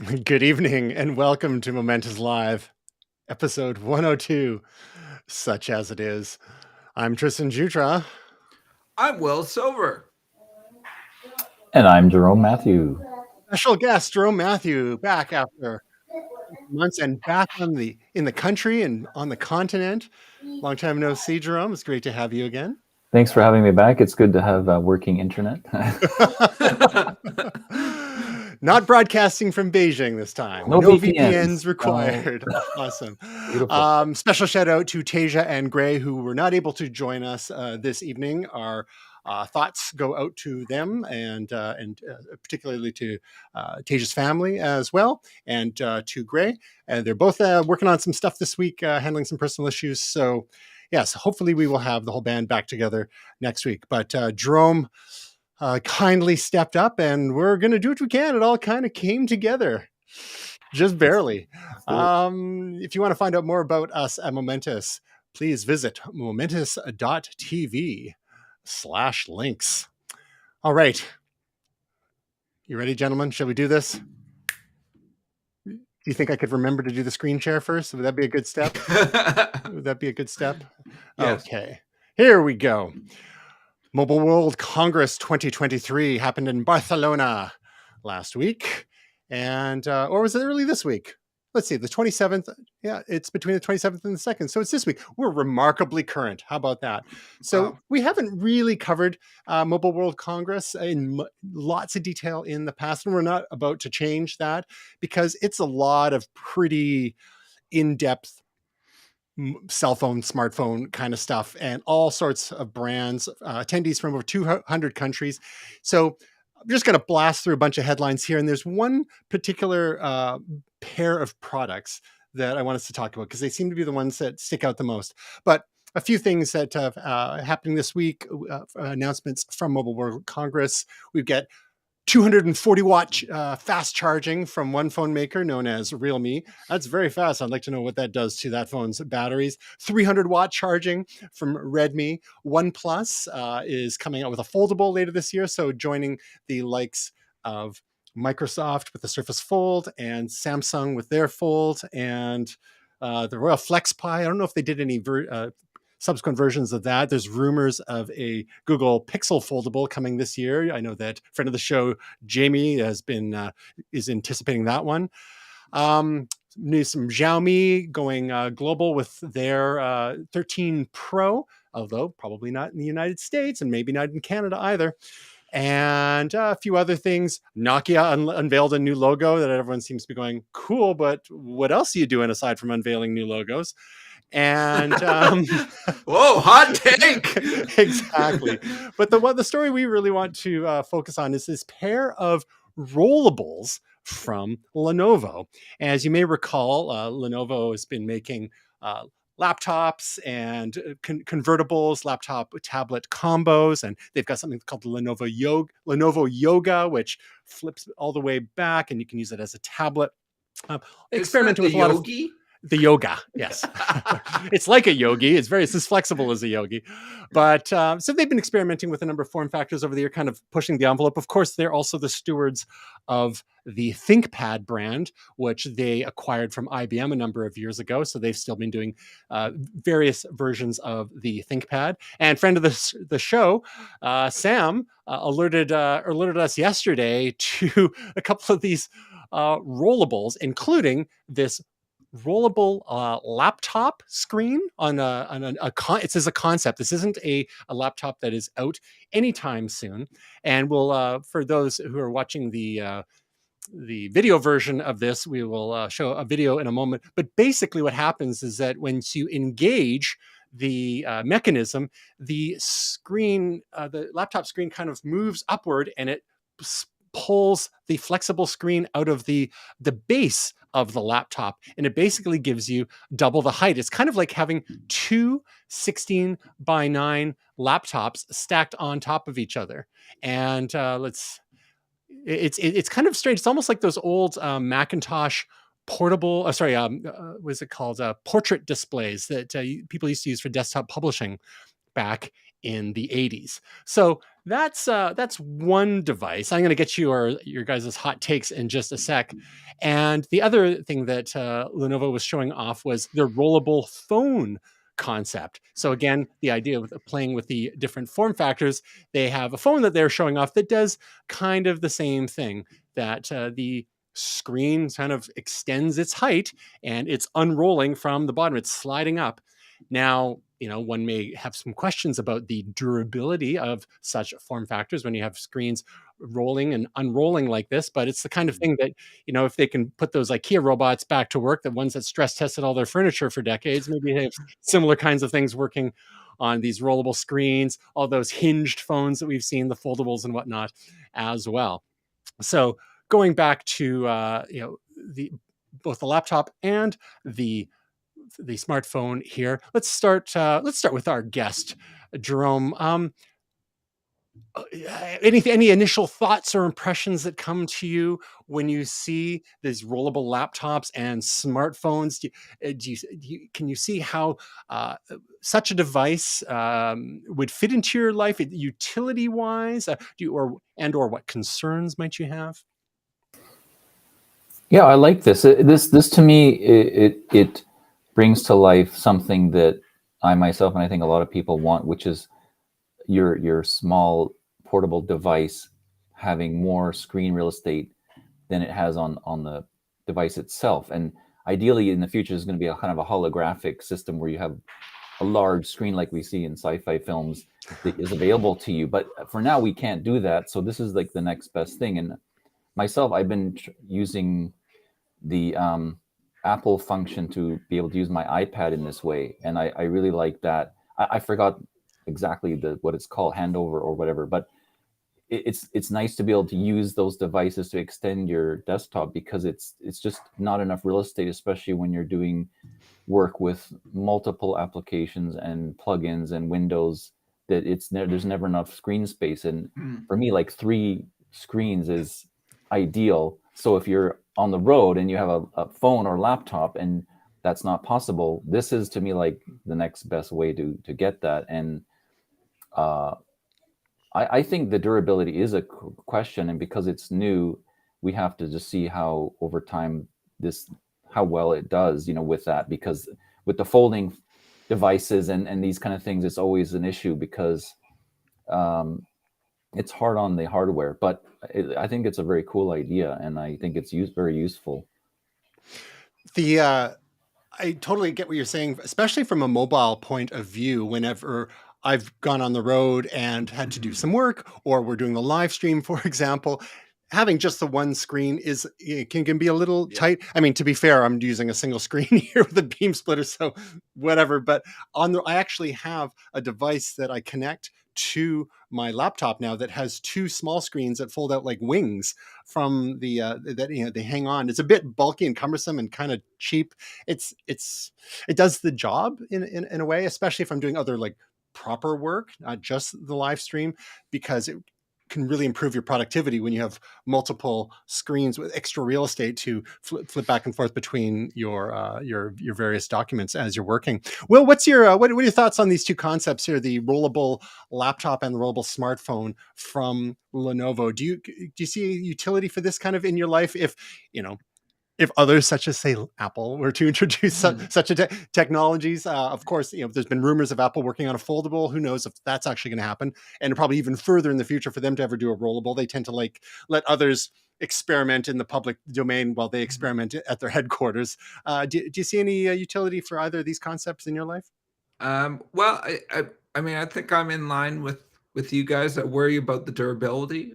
Good evening and welcome to Momentous Live, episode 102, such as it is. I'm Tristan Jutra. I'm Will Silver. And I'm Jerome Matthew. Special guest Jerome Matthew back after months and back in the country and on the continent. Long time no see, Jerome. It's great to have you again. Thanks for having me back. It's good to have working internet. Not broadcasting from Beijing this time. No VPNs VPNs required. No. Awesome. Special shout out to Tasia and Gray, who were not able to join us this evening. Our thoughts go out to them and particularly to Tasia's family as well, and to Gray. And they're both working on some stuff this week, handling some personal issues. So, yes, hopefully we will have the whole band back together next week. But Jerome kindly stepped up, and we're going to do what we can. It all kind of came together, just barely. If you want to find out more about us at Momentous, please visit momentus.tv/links. All right. You ready, gentlemen? Shall we do this? Do you think I could remember to do the screen share first? Would that be a good step? Would that be a good step? Yes. Okay. Here we go. Mobile World Congress 2023 happened in Barcelona last week. And, or was it early this week? Let's see, the 27th. Yeah, it's between the 27th and the 2nd. So it's this week. We're remarkably current. How about that? So we haven't really covered Mobile World Congress in lots of detail in the past. And we're not about to change that because it's a lot of pretty in-depth cell phone, smartphone kind of stuff, and all sorts of brands, attendees from over 200 countries. So I'm just going to blast through a bunch of headlines here. And there's one particular pair of products that I want us to talk about because they seem to be the ones that stick out the most. But a few things that have happening this week, announcements from Mobile World Congress. We've got 240 watt fast charging from one phone maker known as Realme. That's very fast. I'd like to know what that does to that phone's batteries. 300 watt charging from Redmi. OnePlus is coming out with a foldable later this year. So joining the likes of Microsoft with the Surface Fold and Samsung with their Fold and the Royal Flex Pi. I don't know if they did any subsequent versions of that. There's rumors of a Google Pixel foldable coming this year. I know that friend of the show, Jamie, has been is anticipating that one. News from Xiaomi going global with their 13 Pro, although probably not in the United States and maybe not in Canada either. And a few other things. Nokia unveiled a new logo that everyone seems to be going, cool, but what else are you doing aside from unveiling new logos? And whoa, hot take. Exactly. But the story we really want to focus on is this pair of rollables from Lenovo. As you may recall, Lenovo has been making laptops and convertibles, laptop tablet combos, and they've got something called the Lenovo Yoga, which flips all the way back, and you can use it as a tablet. Experimenting with a lot of the yoga, yes. It's like a yogi. It's as flexible as a yogi. But so they've been experimenting with a number of form factors over the year, kind of pushing the envelope. Of course, they're also the stewards of the ThinkPad brand, which they acquired from IBM a number of years ago. So they've still been doing various versions of the ThinkPad. And friend of the show, Sam, alerted us yesterday to a couple of these rollables, including this rollable laptop screen on it says a concept. This isn't a laptop that is out anytime soon. And we'll for those who are watching the video version of this, we will show a video in a moment. But basically what happens is that when you engage the mechanism, the screen, the laptop screen kind of moves upward, and it pulls the flexible screen out of the base of the laptop, and it basically gives you double the height. It's kind of like having two 16:9 laptops stacked on top of each other. And it's kind of strange. It's almost like those old Macintosh portable, what is it called? Portrait displays that people used to use for desktop publishing back in the 80s. So That's one device. I'm going to get your guys' hot takes in just a sec. And the other thing that Lenovo was showing off was their rollable phone concept. So again, the idea of playing with the different form factors, they have a phone that they're showing off that does kind of the same thing. That the screen kind of extends its height and it's unrolling from the bottom. It's sliding up. Now, one may have some questions about the durability of such form factors when you have screens rolling and unrolling like this, but it's the kind of thing that, if they can put those IKEA robots back to work, the ones that stress tested all their furniture for decades, maybe they have similar kinds of things working on these rollable screens, all those hinged phones that we've seen, the foldables and whatnot as well. So going back to, the both the laptop and the smartphone here. Let's start with our guest, Jerome. Any initial thoughts or impressions that come to you when you see these rollable laptops and smartphones? Can you see how such a device would fit into your life, utility wise? Or what concerns might you have? Yeah, I like this. This to me, it brings to life something that I myself and I think a lot of people want, which is your small portable device having more screen real estate than it has on the device itself. And ideally, in the future, is going to be a kind of a holographic system where you have a large screen like we see in sci-fi films that is available to you. But for now, we can't do that. So this is like the next best thing. And myself, I've been using the Apple function to be able to use my iPad in this way, and I really like that. I forgot exactly what it's called, handover or whatever, but it's nice to be able to use those devices to extend your desktop, because it's just not enough real estate, especially when you're doing work with multiple applications and plugins and windows, that there's never enough screen space. And for me, like 3 screens is ideal. So if you're on the road and you have a phone or laptop and that's not possible, this is to me like the next best way to get that. And I think the durability is a question, and because it's new, we have to just see how over time how well it does, with that, because with the folding devices and these kind of things, it's always an issue because it's hard on the hardware. But I think it's a very cool idea, and I think it's very useful. I totally get what you're saying, especially from a mobile point of view. Whenever I've gone on the road and had to do some work, or we're doing a live stream, for example, having just the one screen can be a little tight. I mean, to be fair, I'm using a single screen here with a beam splitter, so whatever. But I actually have a device that I connect to my laptop now that has 2 small screens that fold out like wings from the they hang on. It's a bit bulky and cumbersome and kind of cheap. It does the job in a way, especially if I'm doing other like proper work, not just the live stream, because it can really improve your productivity when you have multiple screens with extra real estate to flip back and forth between your various documents as you're working. Will, what's your what are your thoughts on these 2 concepts here, the rollable laptop and the rollable smartphone from Lenovo? Do you see utility for this kind of in your life, if others, such as say Apple, were to introduce such technologies? Of course, there's been rumors of Apple working on a foldable. Who knows if that's actually going to happen? And probably even further in the future for them to ever do a rollable. They tend to let others experiment in the public domain while they experiment at their headquarters. Do you see any utility for either of these concepts in your life? Well, I mean, I think I'm in line with you guys. I worry about the durability.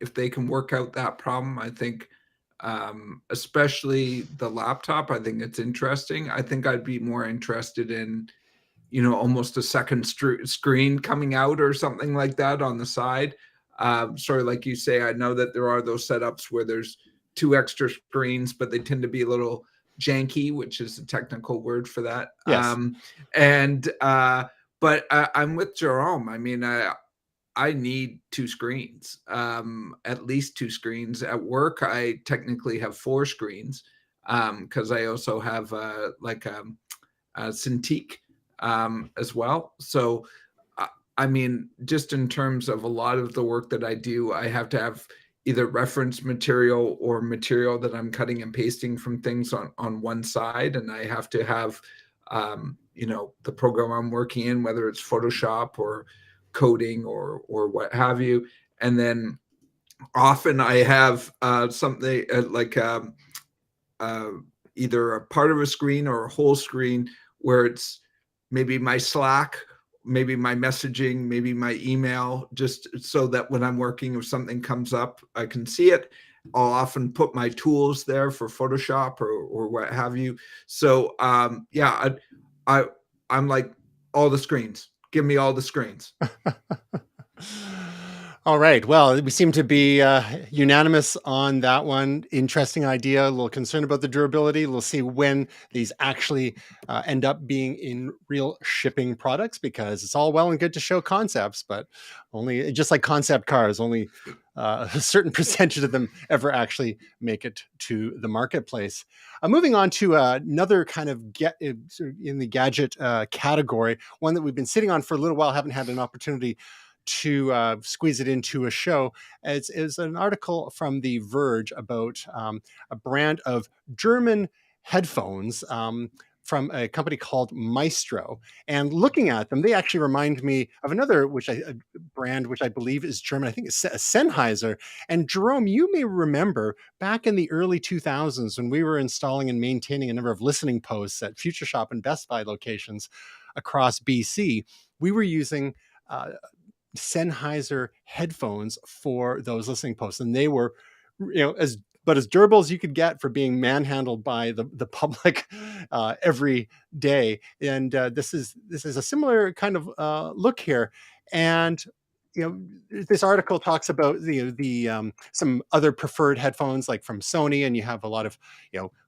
If they can work out that problem, I think, especially the laptop, I think it's interesting. I think I'd be more interested in, almost a second screen coming out or something like that on the side. Sort of like you say, I know that there are those setups where there's 2 extra screens, but they tend to be a little janky, which is a technical word for that. Yes. But I'm with Jerome. I mean, I need 2 screens, at least 2 screens. At work, I technically have 4 screens, because I also have a Cintiq as well. So I mean, just in terms of a lot of the work that I do, I have to have either reference material or material that I'm cutting and pasting from things on one side. And I have to have, you know, the program I'm working in, whether it's Photoshop or coding or what have you. And then often I have something like either a part of a screen or a whole screen where it's maybe my Slack, maybe my messaging, maybe my email, just so that when I'm working, if something comes up, I can see it. I'll often put my tools there for Photoshop or what have you. So yeah, I'm like, all the screens. Give me all the screens. All right. Well, we seem to be unanimous on that one. Interesting idea. A little concerned about the durability. We'll see when these actually end up being in real shipping products, because it's all well and good to show concepts, but only, just like concept cars, only a certain percentage of them ever actually make it to the marketplace. Moving on to another kind of in the gadget category, one that we've been sitting on for a little while, haven't had an opportunity to squeeze it into a show. It's an article from The Verge about a brand of German headphones from a company called Maestro. And looking at them, they actually remind me of another brand, which I believe is German. I think it's Sennheiser. And Jerome, you may remember back in the early 2000s when we were installing and maintaining a number of listening posts at Future Shop and Best Buy locations across BC, we were using Sennheiser headphones for those listening posts, and they were, as durable as you could get for being manhandled by the public every day. And this is a similar kind of look here. And this article talks about the some other preferred headphones, like from Sony, and you have a lot of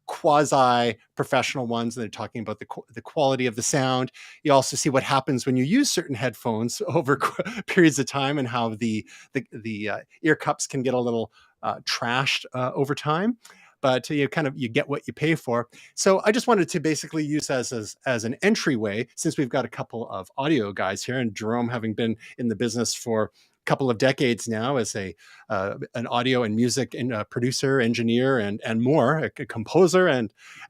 quasi professional ones, and they're talking about the quality of the sound. You also see what happens when you use certain headphones over periods of time, and how the ear cups can get a little trashed over time. But you get what you pay for. So I just wanted to basically use as an entryway, since we've got a couple of audio guys here, and Jerome, having been in the business for a couple of decades now as an audio and music producer, engineer, and more, a composer,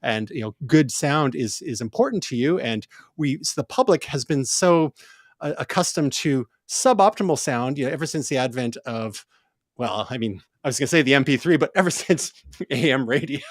and good sound is important to you. And the public has been so accustomed to suboptimal sound, ever since the advent of, well, I mean, I was going to say the MP3, but ever since AM radio.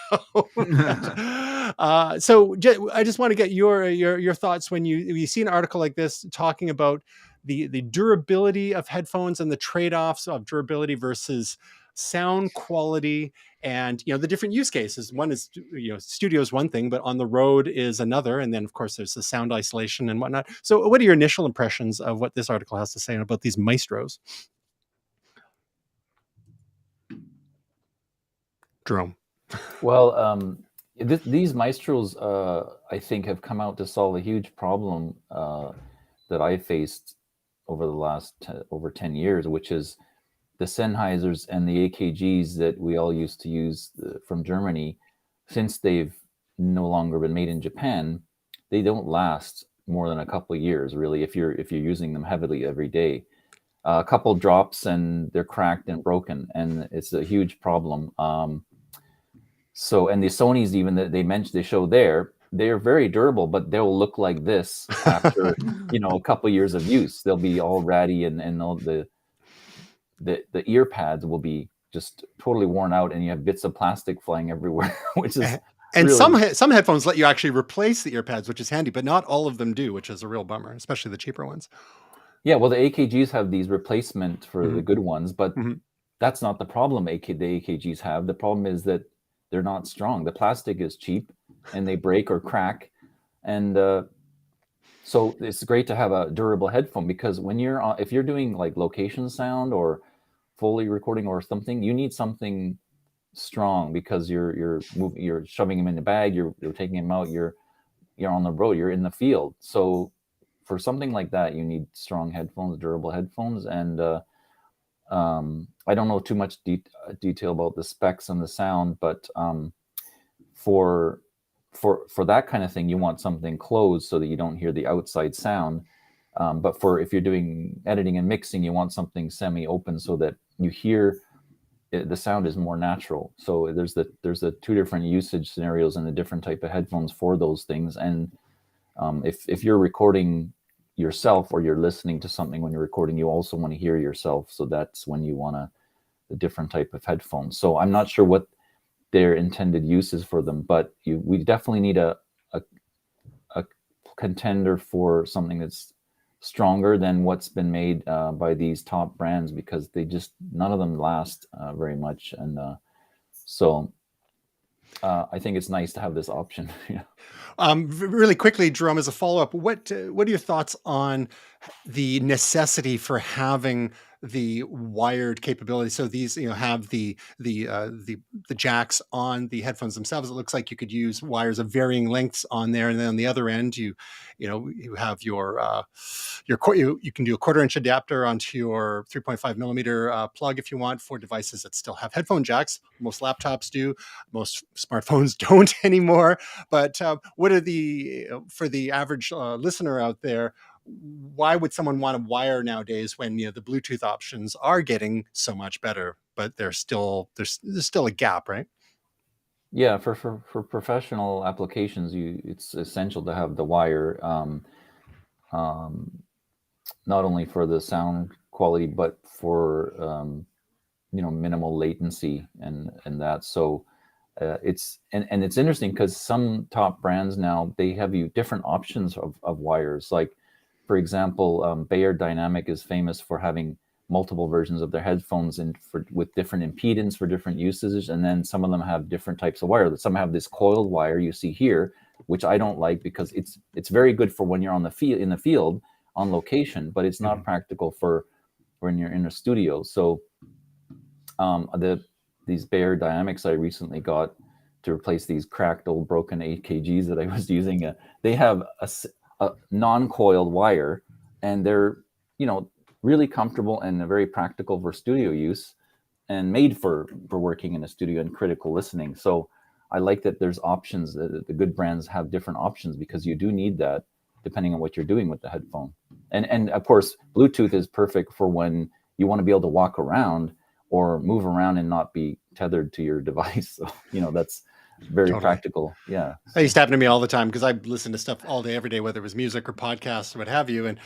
So I just want to get your thoughts when you see an article like this talking about the durability of headphones and the trade-offs of durability versus sound quality, and the different use cases. One is studio is one thing, but on the road is another, and then of course there's the sound isolation and whatnot. So what are your initial impressions of what this article has to say about these Maestros? Jerome. Well, these Maestros, I think, have come out to solve a huge problem that I faced over the last over 10 years, which is the Sennheisers and the AKGs that we all used to use from Germany. Since they've no longer been made in Japan, they don't last more than a couple of years, really, if you're using them heavily every day. A couple drops and they're cracked and broken, and it's a huge problem. So, and the Sonys, even that they show there, they're very durable, but they'll look like this after a couple of years of use. They'll be all ratty, and all the ear pads will be just totally worn out, and you have bits of plastic flying everywhere, which is and really... some headphones let you actually replace the ear pads, which is handy, but not all of them do, which is a real bummer, especially the cheaper ones. Yeah, well, the AKGs have these replacement for the good ones, but that's not the problem the AKGs have. The problem is that they're not strong. The plastic is cheap, and they break or crack. And so it's great to have a durable headphone, because when if you're doing like location sound or Foley recording or something, you need something strong, because you're shoving them in the bag, you're taking them out, you're on the road, you're in the field. So for something like that, you need strong headphones, durable headphones. And I don't know too much detail about the specs and the sound, but for that kind of thing, you want something closed so that you don't hear the outside sound. But for if you're doing editing and mixing, you want something semi-open so that you hear the sound is more natural. So there's the two different usage scenarios and the different type of headphones for those things. And if you're recording yourself or you're listening to something when you're recording, you also want to hear yourself. So that's when you want a different type of headphones. So I'm not sure what their intended uses for them, but we definitely need a contender for something that's stronger than what's been made by these top brands, because none of them last very much. And so I think it's nice to have this option. Really quickly, Jerome, as a follow-up, what are your thoughts on the necessity for having the wired capability? So these, have the jacks on the headphones themselves. It looks like you could use wires of varying lengths on there, and then on the other end, you have your you can do a 1/4-inch adapter onto your 3.5 millimeter plug if you want, for devices that still have headphone jacks. Most laptops do, most smartphones don't anymore. But what are for the average listener out there? Why would someone want to wire nowadays when the Bluetooth options are getting so much better, but there's still a gap, right? Yeah, for professional applications, it's essential to have the wire, not only for the sound quality, but for minimal latency and that. So it's interesting because some top brands now, they have different options of wires. Like, for example, Bayer Dynamic is famous for having multiple versions of their headphones with different impedance for different usages, and then some of them have different types of wire. Some have this coiled wire you see here, which I don't like because it's very good for when you're in the field on location, but it's not practical for when you're in a studio. So these Bayer Dynamics I recently got to replace these cracked old broken 8kgs that I was using, they have a non-coiled wire, and they're really comfortable and very practical for studio use, and made for working in a studio and critical listening. So I like that there's options, that the good brands have different options, because you do need that depending on what you're doing with the headphone. And of course, Bluetooth is perfect for when you want to be able to walk around or move around and not be tethered to your device. So, that's very practical. Yeah. That used to happen to me all the time, because I listen to stuff all day, every day, whether it was music or podcasts or what have you. And,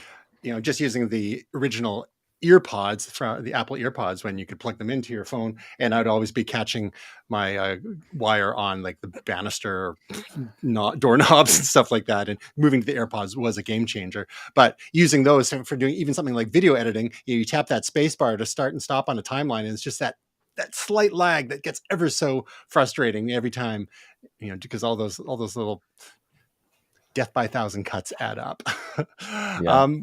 just using the original earpods, from the Apple earpods, when you could plug them into your phone, and I'd always be catching my wire on like the banister, doorknobs and stuff like that, and moving to the AirPods was a game changer. But using those for doing even something like video editing, you tap that space bar to start and stop on a timeline, and it's just that slight lag that gets ever so frustrating every time, because all those little death by 1,000 cuts add up.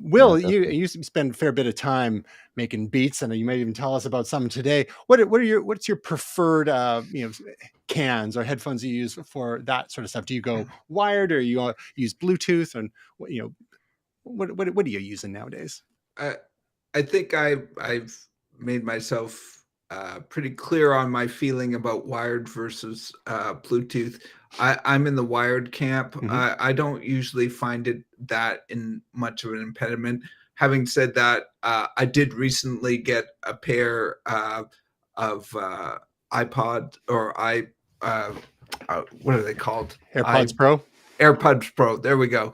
Will, you spend a fair bit of time making beats, and you might even tell us about some today. What's your preferred cans or headphones you use for that sort of stuff? Do you go wired, or you use Bluetooth, and what are you using nowadays? I think I've made myself pretty clear on my feeling about wired versus Bluetooth. I'm in the wired camp. I don't usually find it that in much of an impediment. Having said that, I did recently get a pair of iPod or what are they called? AirPods Pro? AirPods Pro. There we go.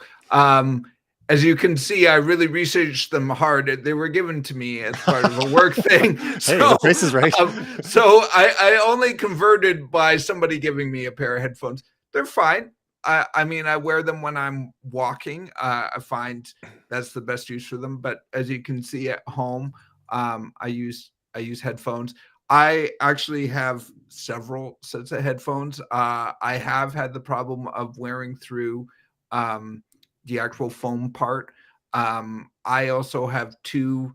As you can see, I really researched them hard. They were given to me as part of a work thing. So, hey, the price is right. So I only converted by somebody giving me a pair of headphones. They're fine. I mean, I wear them when I'm walking. I find that's the best use for them. But as you can see at home, I use headphones. I actually have several sets of headphones. I have had the problem of wearing through the actual foam part. I also have two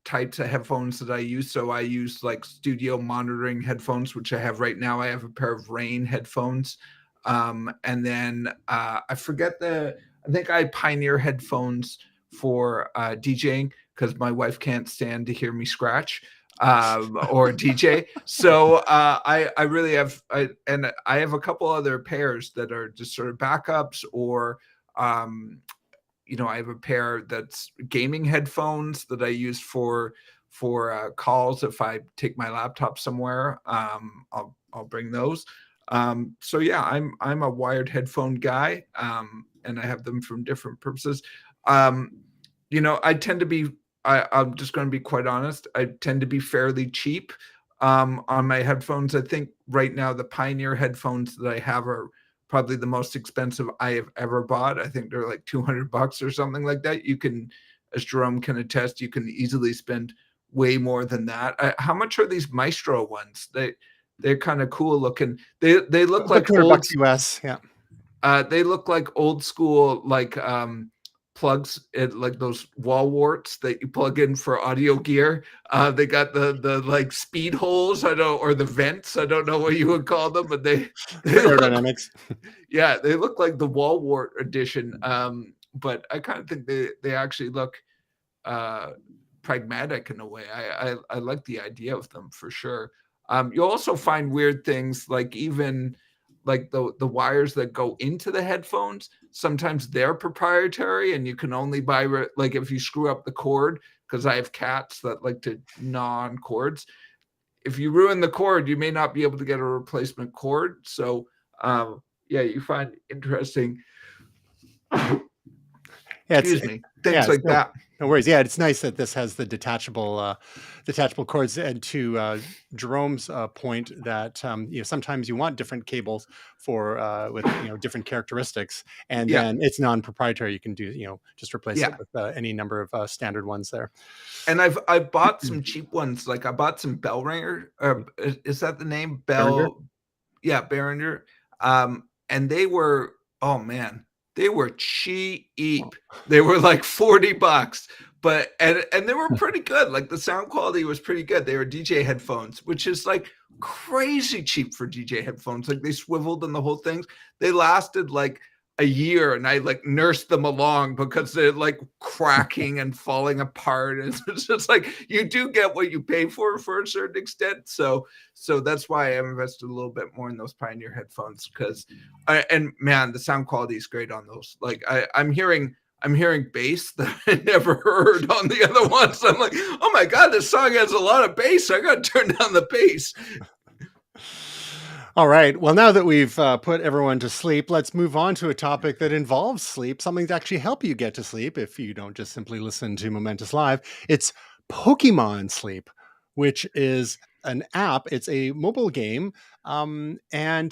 types of headphones that I use. So I use like studio monitoring headphones, which I have right now. I have a pair of Rain headphones. And then I think I Pioneer headphones for DJing, because my wife can't stand to hear me scratch or DJ. So I really have, and I have a couple other pairs that are just sort of backups, or I have a pair that's gaming headphones that I use for calls. If I take my laptop somewhere, I'll bring those. So yeah, I'm a wired headphone guy, and I have them from different purposes. I tend to be, I'm just going to be quite honest, I tend to be fairly cheap on my headphones. I think right now the Pioneer headphones that I have are probably the most expensive I have ever bought. I think they're like $200 or something like that. You can, as Jerome can attest, you can easily spend way more than that. How much are these Maestro ones? They're kind of cool looking. They look About like $200 US. Yeah. they look like old school, like plugs, like those wall warts that you plug in for audio gear. They got the like speed holes, or the vents. I don't know what you would call them, but they Aerodynamics. yeah, they look like the wall wart edition. But I kind of think they actually look pragmatic in a way. I like the idea of them for sure. You'll also find weird things, like even like the wires that go into the headphones. Sometimes they're proprietary, and you can only buy like if you screw up the cord, because I have cats that like to gnaw on cords. If you ruin the cord, you may not be able to get a replacement cord. So yeah, you find interesting. Excuse me, things like that. No worries. Yeah, it's nice that this has the detachable cords. And to Jerome's point, that sometimes you want different cables for with different characteristics, and then it's non-proprietary. You can do just replace it with any number of standard ones there. And I've bought some cheap ones. Like I bought some Bell Ringer. Is that the name? Behringer? Yeah, Behringer. And they were, oh man, they were cheap. They were like $40, but and they were pretty good. Like the sound quality was pretty good. They were DJ headphones, which is like crazy cheap for DJ headphones. Like they swiveled and the whole things. They lasted like a year, and I like nursed them along because they're like cracking and falling apart. And it's just like you do get what you pay for a certain extent. So that's why I invested a little bit more in those Pioneer headphones, because and man, the sound quality is great on those. Like I'm hearing bass that I never heard on the other ones. I'm like, oh my God, this song has a lot of bass. I got to turn down the bass. All right. Well, now that we've put everyone to sleep, let's move on to a topic that involves sleep, something to actually help you get to sleep if you don't just simply listen to Momentous Live. It's Pokémon Sleep, which is an app. It's a mobile game. And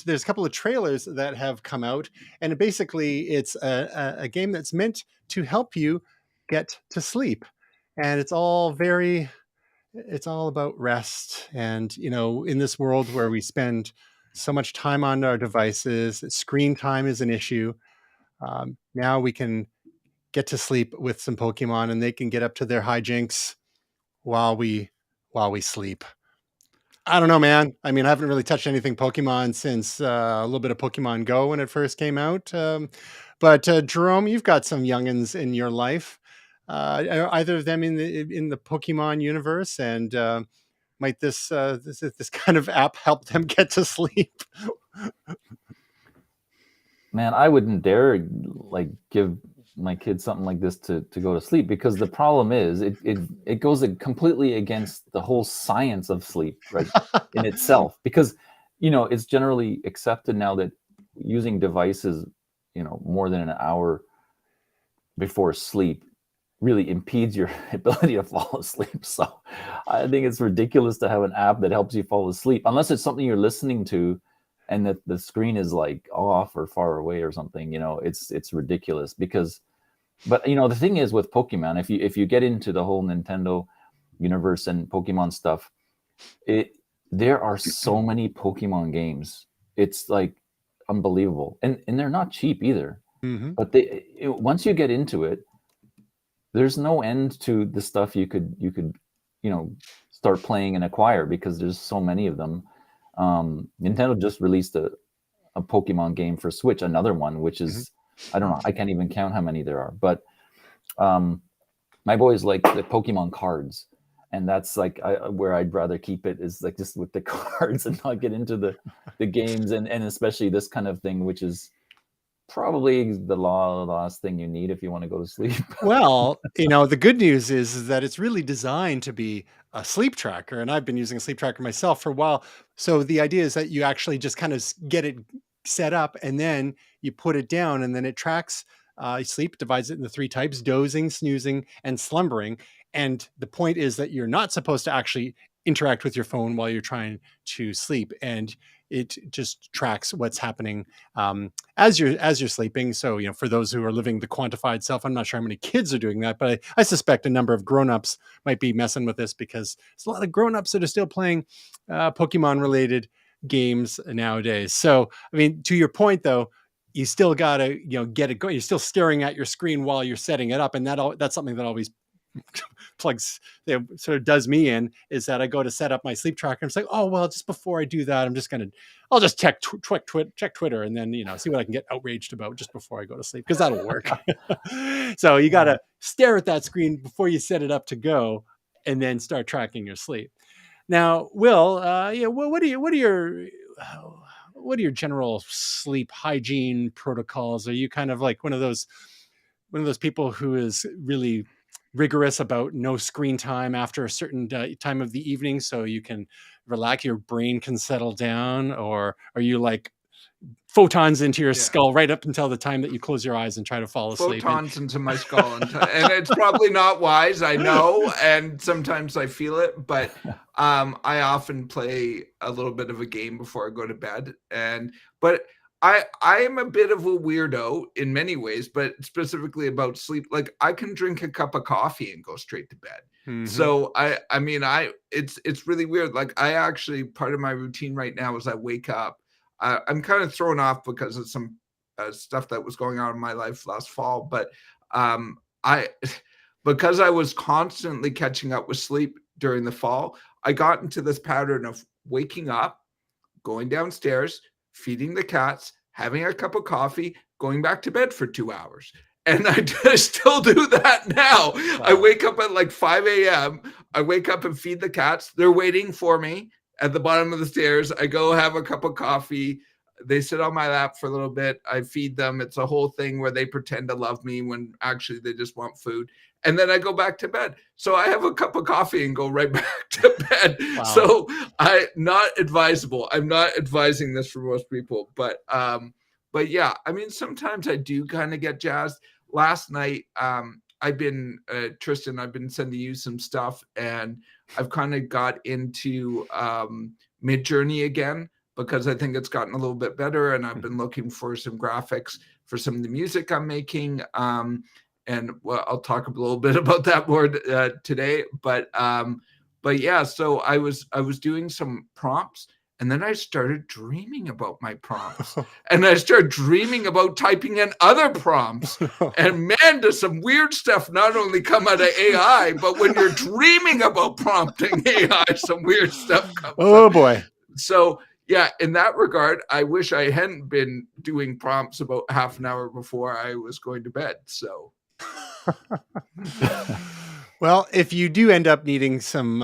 there's a couple of trailers that have come out. And basically, it's a game that's meant to help you get to sleep. And it's all about rest. And, in this world where we spend so much time on our devices, screen time is an issue. Now we can get to sleep with some Pokemon, and they can get up to their hijinks while we sleep. I don't know, man. I mean, I haven't really touched anything Pokemon since a little bit of Pokemon Go when it first came out. But Jerome, you've got some youngins in your life. Are either of them in the Pokemon universe? And might this kind of app help them get to sleep? Man, I wouldn't dare give my kids something like this to go to sleep, because the problem is it goes completely against the whole science of sleep, right, in itself. Because it's generally accepted now that using devices more than an hour before sleep really impedes your ability to fall asleep. So I think it's ridiculous to have an app that helps you fall asleep, unless it's something you're listening to and that the screen is like off or far away or something. It's ridiculous. But the thing is with Pokemon, if you get into the whole Nintendo universe and Pokemon stuff, there are so many Pokemon games. It's like unbelievable, and they're not cheap either. Mm-hmm. But once you get into it, there's no end to the stuff you could start playing and acquire, because there's so many of them. Nintendo just released a Pokemon game for Switch, another one, which is I don't know, I can't even count how many there are. But my boys like the Pokemon cards, and that's like where I'd rather keep it, is like just with the cards and not get into the games, and especially this kind of thing, which is probably the last thing you need if you want to go to sleep. Well, the good news is that it's really designed to be a sleep tracker, and I've been using a sleep tracker myself for a while. So the idea is that you actually just kind of get it set up, and then you put it down, and then it tracks sleep, divides it into 3 types: dozing, snoozing, and slumbering. And the point is that you're not supposed to actually interact with your phone while you're trying to sleep, and it just tracks what's happening as you're sleeping. So, for those who are living the quantified self, I'm not sure how many kids are doing that, but I suspect a number of grownups might be messing with this, because there's a lot of grownups that are still playing Pokemon related games nowadays. So, I mean, to your point though, you still gotta, get it going. You're still staring at your screen while you're setting it up. And that's something that always plugs sort of does me in, is that I go to set up my sleep tracker. I'm like, oh, well, just before I do that, I'll just check Twitter, and then, see what I can get outraged about just before I go to sleep, because that'll work. So you got to stare at that screen before you set it up to go, and then start tracking your sleep. Now, Will, what are your general sleep hygiene protocols? Are you kind of like one of those people who is really rigorous about no screen time after a certain time of the evening, so you can relax, your brain can settle down? Or are you like photons into your skull right up until the time that you close your eyes and try to fall asleep? Photons into my skull, and it's probably not wise, I know, and sometimes I feel it, but I often play a little bit of a game before I go to bed. But I am a bit of a weirdo in many ways, but specifically about sleep. Like, I can drink a cup of coffee and go straight to bed. Mm-hmm. So it's really weird. Like, I actually, part of my routine right now is I wake up. I'm kind of thrown off because of some stuff that was going on in my life last fall. But because I was constantly catching up with sleep during the fall, I got into this pattern of waking up, going downstairs, feeding the cats, having a cup of coffee, going back to bed for 2 hours. And I still do that now. Wow. I wake up at like 5 a.m. I wake up and feed the cats. They're waiting for me at the bottom of the stairs. I go have a cup of coffee. They sit on my lap for a little bit. I feed them. It's a whole thing where they pretend to love me when actually they just want food. And then I go back to bed. So I have a cup of coffee and go right back to bed. Wow. So not advisable. I'm not advising this for most people, but yeah, I mean, sometimes I do kind of get jazzed. Last night, I've been, Tristan, I've been sending you some stuff, and I've kind of got into Midjourney again, because I think it's gotten a little bit better, and I've been looking for some graphics for some of the music I'm making. And well, I'll talk a little bit about that more today. But yeah, so I was doing some prompts, and then I started dreaming about my prompts, and I started dreaming about typing in other prompts. And man, does some weird stuff not only come out of AI, but when you're dreaming about prompting AI, some weird stuff comes. Oh boy! So yeah, in that regard, I wish I hadn't been doing prompts about half an hour before I was going to bed. So. Well, if you do end up needing some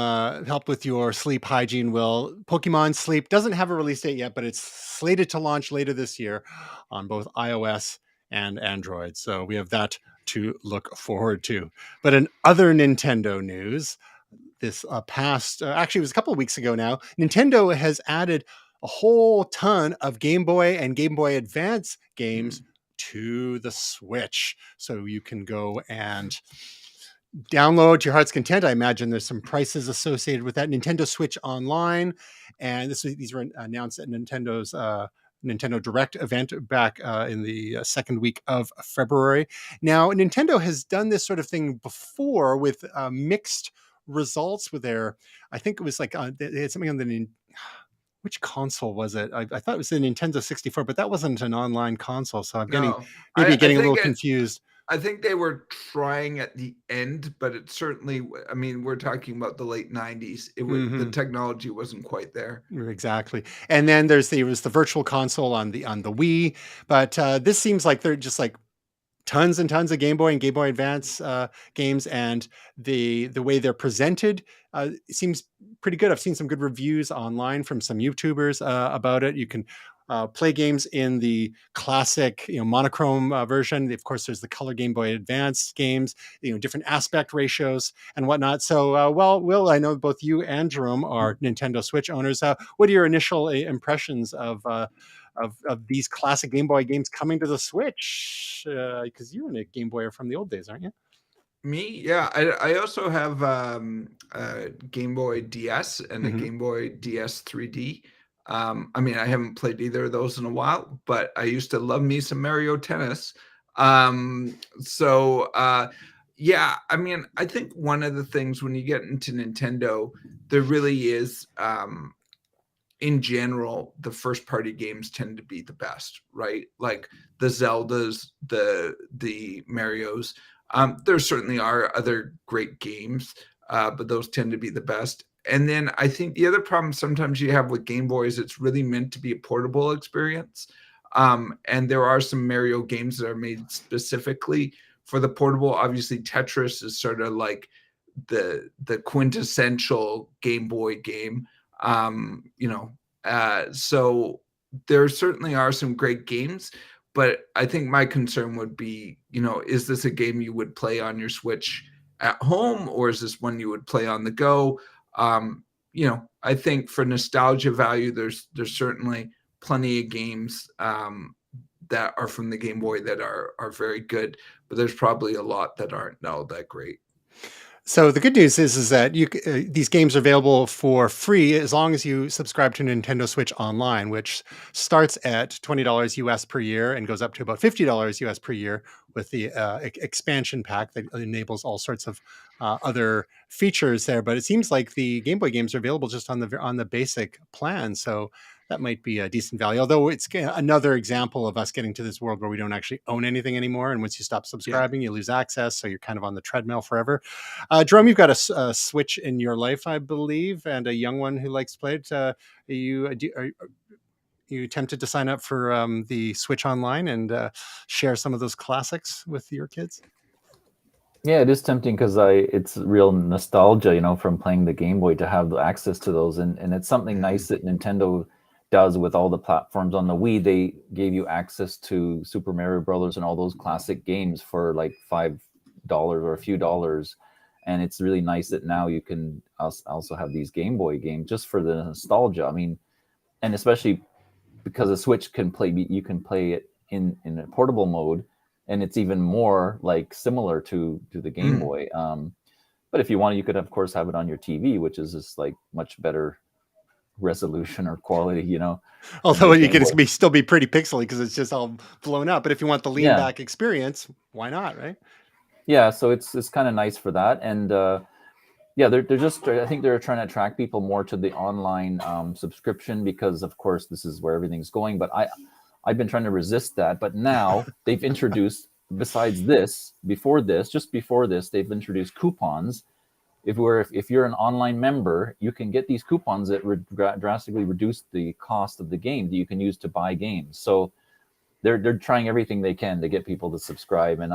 help with your sleep hygiene, Pokemon Sleep doesn't have a release date yet, but it's slated to launch later this year on both iOS and Android. So we have that to look forward to. But in other Nintendo news, this actually it was a couple of weeks ago now, Nintendo has added a whole ton of Game Boy and Game Boy Advance games to the Switch. So you can go and download to your heart's content. I imagine there's some prices associated with that. Nintendo Switch Online, and these were announced at Nintendo's Nintendo Direct event back in the second week of February. Now, Nintendo has done this sort of thing before with mixed results with their, I think it was like they had something on the which console was it? I thought it was the Nintendo 64, but that wasn't an online console. So I'm getting a little confused. I think they were trying at the end, but it certainly, I mean, we're talking about the late 90s. The technology wasn't quite there. Exactly. And then there was the virtual console on the Wii, but this seems like they're just like tons and tons of Game Boy and Game Boy Advance games, and the way they're presented seems pretty good. I've seen some good reviews online from some YouTubers about it. You can play games in the classic, monochrome version. Of course, there's the color Game Boy Advance games, different aspect ratios and whatnot. So, Will, I know both you and Jerome are Nintendo Switch owners. What are your initial impressions of these classic Game Boy games coming to the Switch? Because you're a Game Boyer from the old days, aren't you? Me, yeah. I also have a Game Boy DS and a Game Boy DS 3D. I mean, I haven't played either of those in a while, but I used to love me some Mario Tennis. Yeah, I mean, I think one of the things when you get into Nintendo, there really is, in general, the first party games tend to be the best, right? Like the Zeldas, the Marios. There certainly are other great games, but those tend to be the best. And then I think the other problem sometimes you have with Game Boy is it's really meant to be a portable experience. And there are some Mario games that are made specifically for the portable. Obviously, Tetris is sort of like the quintessential Game Boy game. So there certainly are some great games. But I think my concern would be, is this a game you would play on your Switch at home, or is this one you would play on the go? I think for nostalgia value, there's certainly plenty of games that are from the Game Boy that are very good, but there's probably a lot that aren't that great. So the good news is that these games are available for free as long as you subscribe to Nintendo Switch Online, which starts at $20 US per year and goes up to about $50 US per year with the expansion pack that enables all sorts of other features there. But it seems like the Game Boy games are available just on the basic plan. So that might be a decent value, although it's another example of us getting to this world where we don't actually own anything anymore. And once you stop subscribing, you lose access. So you're kind of on the treadmill forever. Jerome, you've got a Switch in your life, I believe, and a young one who likes to play it. Are you tempted to sign up for the Switch Online and share some of those classics with your kids? Yeah, it is tempting because it's real nostalgia, from playing the Game Boy to have access to those. And it's something nice that Nintendo does with all the platforms. On the Wii, they gave you access to Super Mario Brothers and all those classic games for like $5 or a few dollars. And it's really nice that now you can also have these Game Boy games just for the nostalgia. I mean, and especially because the Switch you can play it in a portable mode, and it's even more like similar to the Game Boy. But if you want, you could of course have it on your TV, which is just like much better resolution or quality, Although you can still be pretty pixely because it's just all blown up. But if you want the lean back experience, why not, right? Yeah, so it's kind of nice for that. And they're just, I think they're trying to attract people more to the online subscription because of course this is where everything's going. But I've been trying to resist that. But now they've introduced, besides this, before this, they've introduced coupons. If you're an online member, you can get these coupons that drastically reduce the cost of the game that you can use to buy games. So they're trying everything they can to get people to subscribe. And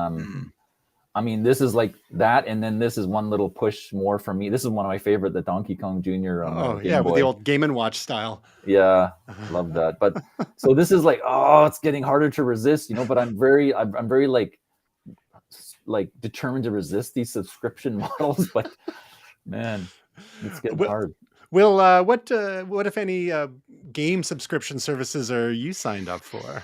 I mean, this is like that, and then this is one little push more for me. This is one of my favorite, the Donkey Kong Jr. Game Boy. With the old Game & Watch style. Yeah, love that. But so this is like, it's getting harder to resist, but I'm very like determined to resist these subscription models. But man, it's getting hard. Will, what if any game subscription services are you signed up for?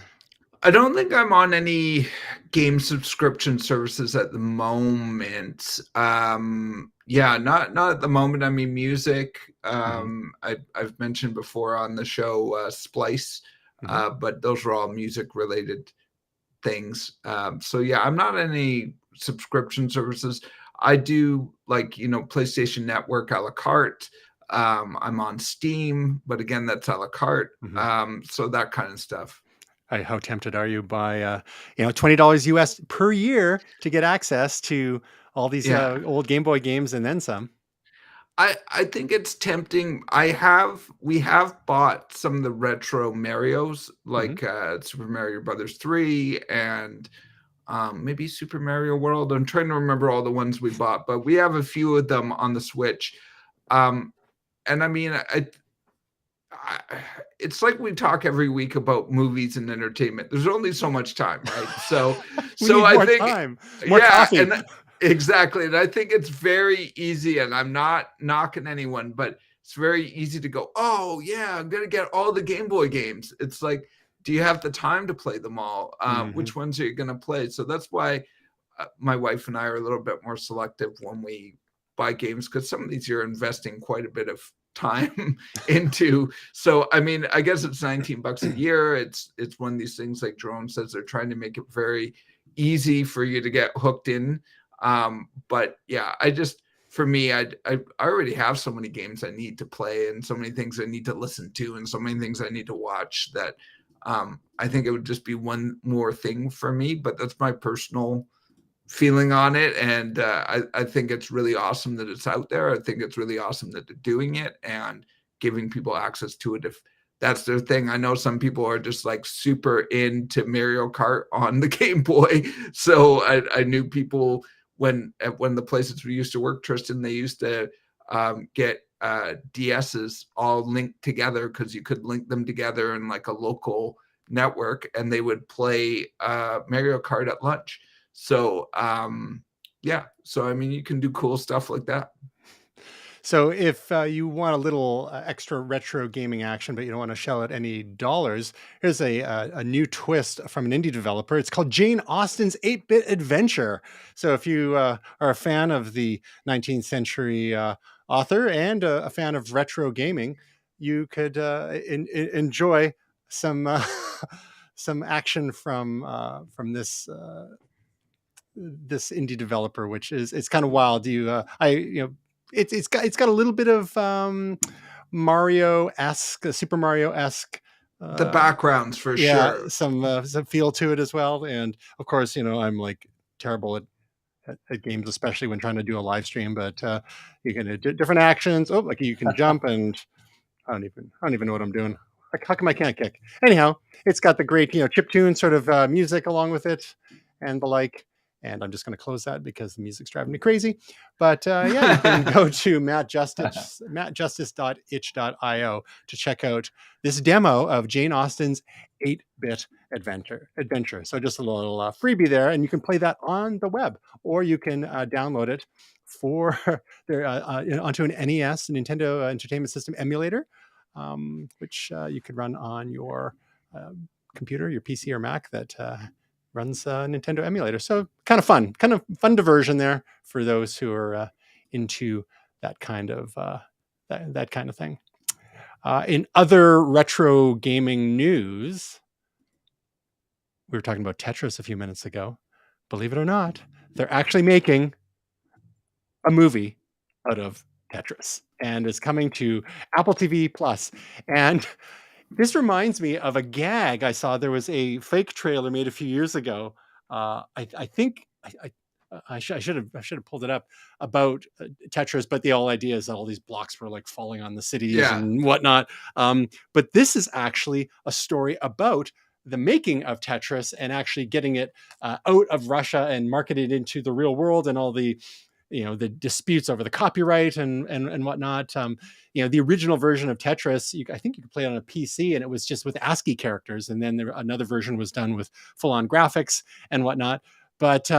I don't think I'm on any game subscription services at the moment. Not at the moment. I mean, music. I've mentioned before on the show Splice, but those are all music related things. I'm not on any subscription services. I do like, PlayStation Network a la carte. I'm on Steam, but again, that's a la carte. So that kind of stuff. How tempted are you by $20 US per year to get access to all these old Game Boy games and then some? I think it's tempting. We have bought some of the retro Marios, like Super Mario Brothers 3 and maybe Super Mario World. I'm trying to remember all the ones we bought, but we have a few of them on the Switch. And I mean, it's like we talk every week about movies and entertainment. There's only so much time, right? So, We need I more think, time, more yeah, coffee. and exactly, and I think it's very easy. And I'm not knocking anyone, but it's very easy to go, oh yeah, I'm gonna get all the Game Boy games. It's like, do you have the time to play them all? Which ones are you gonna play? So that's why my wife and I are a little bit more selective when we buy games, because some of these you're investing quite a bit of time into. So I mean, I guess it's $19 a year. It's one of these things, like Jerome says, they're trying to make it very easy for you to get hooked in. But yeah, for me, I already have so many games I need to play, and so many things I need to listen to, and so many things I need to watch, that I think it would just be one more thing for me. But that's my personal feeling on it. And I think it's really awesome that it's out there. I think it's really awesome that they're doing it and giving people access to it if that's their thing. I know some people are just like super into Mario Kart on the Game Boy. So I knew people when the places we used to work, Tristan, they used to get DSs all linked together, because you could link them together in like a local network, and they would play Mario Kart at lunch. So, yeah. So, I mean, you can do cool stuff like that. So if you want a little extra retro gaming action, but you don't want to shell out any dollars, here's a new twist from an indie developer. It's called Jane Austen's 8-Bit Adventure. So if you are a fan of the 19th century author and a fan of retro gaming, you could enjoy some some action from this this indie developer, which is, it's kind of wild. It's got a little bit of Mario-esque, Super Mario-esque. The backgrounds for sure. Some feel to it as well. And of course, I'm like terrible at games, especially when trying to do a live stream. But you can do different actions. Oh, like you can jump, and I don't even know what I'm doing. Like, how come I can't kick? Anyhow, it's got the great chiptune sort of music along with it, and the like. And I'm just going to close that because the music's driving me crazy. But yeah, you can go to mattjustice.itch.io to check out this demo of Jane Austen's 8-Bit Adventure. So just a little freebie there, and you can play that on the web, or you can download it for onto an NES, Nintendo Entertainment System emulator, which you could run on your computer, your PC or Mac that runs Nintendo emulator. So kind of fun diversion there for those who are into that kind of that kind of thing. In other retro gaming news, we were talking about Tetris a few minutes ago. Believe it or not, they're actually making a movie out of Tetris, and it's coming to Apple TV Plus. And this reminds me of a gag I saw. There was a fake trailer made a few years ago. I think I should have pulled it up about Tetris, but the whole idea is that all these blocks were like falling on the cities and whatnot. But this is actually a story about the making of Tetris and actually getting it out of Russia and marketed into the real world, and all the the disputes over the copyright and whatnot. The original version of Tetris, I think you could play it on a PC, and it was just with ASCII characters. And then another version was done with full-on graphics and whatnot. But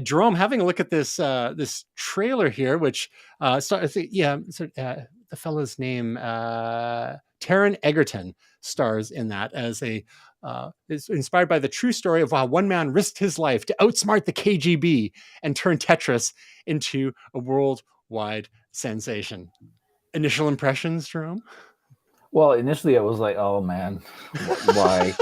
Jerome, having a look at this this trailer here, which the fellow's name, Taron Egerton, stars in that as is inspired by the true story of how one man risked his life to outsmart the KGB and turn Tetris into a worldwide sensation. Initial impressions, Jerome? Well, initially I was like, oh man, why?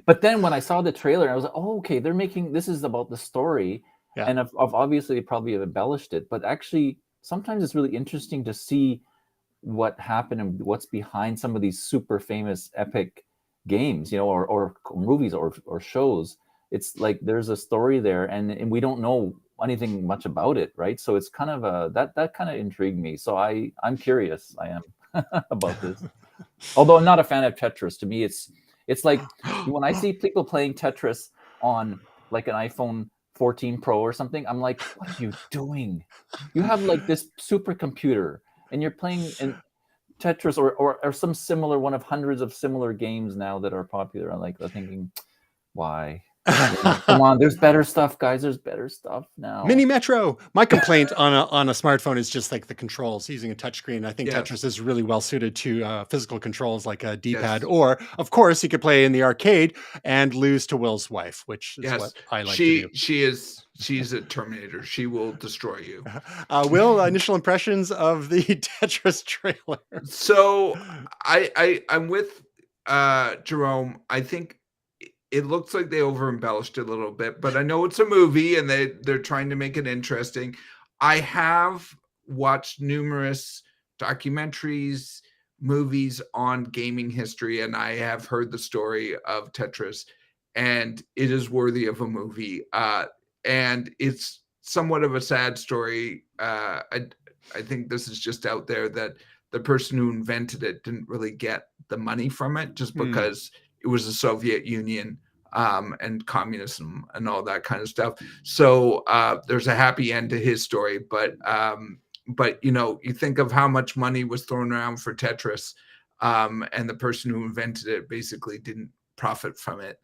But then when I saw the trailer, I was like, oh, okay, this is about the story. Yeah. And I've obviously probably embellished it, but actually sometimes it's really interesting to see what happened and what's behind some of these super famous epic games, or movies or shows. It's like there's a story there, and we don't know anything much about it, right? So it's kind of that kind of intrigued me. So I'm curious. I am about this. Although I'm not a fan of Tetris. To me, it's like when I see people playing Tetris on like an iPhone 14 Pro or something, I'm like, what are you doing? You have like this supercomputer, and you're playing, and Tetris or some similar one of hundreds of similar games now that are popular. I'm thinking, why? Come on, there's better stuff, guys. There's better stuff now. Mini Metro. My complaint on a smartphone is just like the controls. Using a touchscreen, I think Yes. Tetris is really well suited to physical controls like a D-pad. Yes. Or, of course, you could play in the arcade and lose to Will's wife, which is what I like to do. She's a Terminator. She will destroy you. Will, initial impressions of the Tetris trailer? So I'm with Jerome. I think it looks like they over embellished it a little bit, but I know it's a movie and they're trying to make it interesting. I have watched numerous documentaries, movies on gaming history, and I have heard the story of Tetris, and it is worthy of a movie. And it's somewhat of a sad story. I think this is just out there that the person who invented it didn't really get the money from it just because it was the Soviet Union and communism and all that kind of stuff. So there's a happy end to his story, but you think of how much money was thrown around for Tetris, and the person who invented it basically didn't profit from it.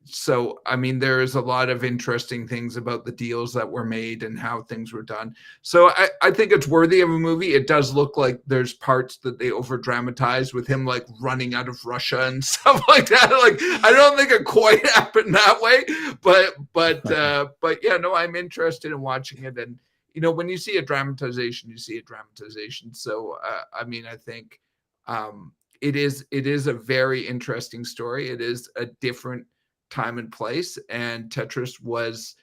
So, I mean, there is a lot of interesting things about the deals that were made and how things were done. So I think it's worthy of a movie. It does look like there's parts that they over dramatize with him like running out of Russia and stuff like that. Like, I don't think it quite happened that way, but yeah, no, I'm interested in watching it. And, when you see a dramatization, you see a dramatization. So, I mean, I think, it is a very interesting story. It is a different time and place, and Tetris was,